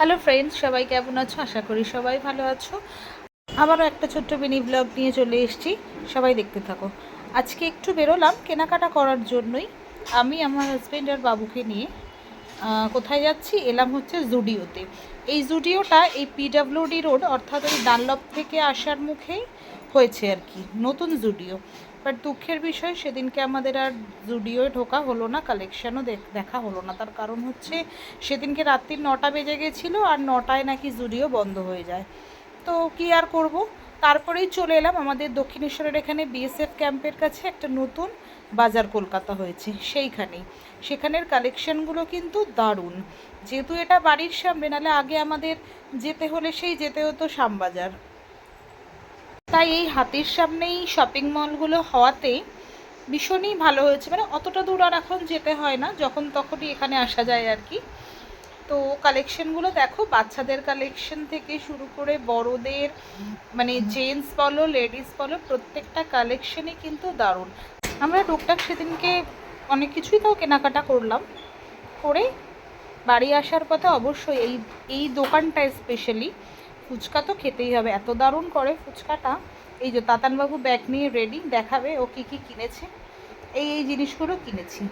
Hello friends, সবাই কেমন আছো? আশা করি সবাই ভালো আছো। আবারও একটা ছোট্ট মিনি ব্লগ নিয়ে চলে এসেছি, সবাই দেখতে থাকো। আজকে একটু বেরোলাম কেনাকাটা করার জন্যই। আমি আমার হাজব্যান্ড আর বাবুকে নিয়ে কোথায় যাচ্ছি, এলাম হচ্ছে জুডিওতে। এই জুডিওটা এই পিডাব্লিউডি রোড অর্থাৎ ওই ডানলপ থেকে আসার মুখেই হয়েছে আর কি, নতুন জুডিও। বাট দুঃখের বিষয় সেদিনকে আমাদের আর জুডিওয়ে ঢোকা হলো না, কালেকশানও দেখা হলো না। তার কারণ হচ্ছে সেদিনকে রাত্রি 9টা বেজে গেছিলো, আর 9টায় নাকি জুডিও বন্ধ হয়ে যায়। তো কি আর করব, তারপরেই চলে এলাম আমাদের দক্ষিণেশ্বরের এখানে বিএসএফ ক্যাম্পের কাছে একটা নতুন বাজার কলকাতা হয়েছে, সেইখানেই। সেখানের কালেকশানগুলো কিন্তু দারুণ। যেহেতু এটা বাড়ির সামনে, নাহলে আগে আমাদের যেতে হতো শ্যামবাজার। তাই এই হাতির সামনেই শপিং মলগুলো হওয়াতে ভীষণই ভালো হয়েছে। মানে অতটা দূর আর এখন যেতে হয় না, যখন তখনই এখানে আসা যায় আর কি। তো কালেকশনগুলো দেখো, বাচ্চাদের কালেকশন থেকে শুরু করে বড়দের, মানে জেন্টস বলো লেডিস বলো, প্রত্যেকটা কালেকশনই কিন্তু দারুণ। আমরা টুকটাক সেদিনকে অনেক কিছুই তাও কেনাকাটা করলাম। করে বাড়ি আসার পথে অবশ্যই এই দোকানটা স্পেশালি ফুচকা তো খেতেই হবে, এত দারুণ করে ফুচকাটা। এই যে তাতানবাবু ব্যাগ নিয়ে রেডি, দেখাবে ও কী কী কিনেছে। এই জিনিসগুলো কিনেছি।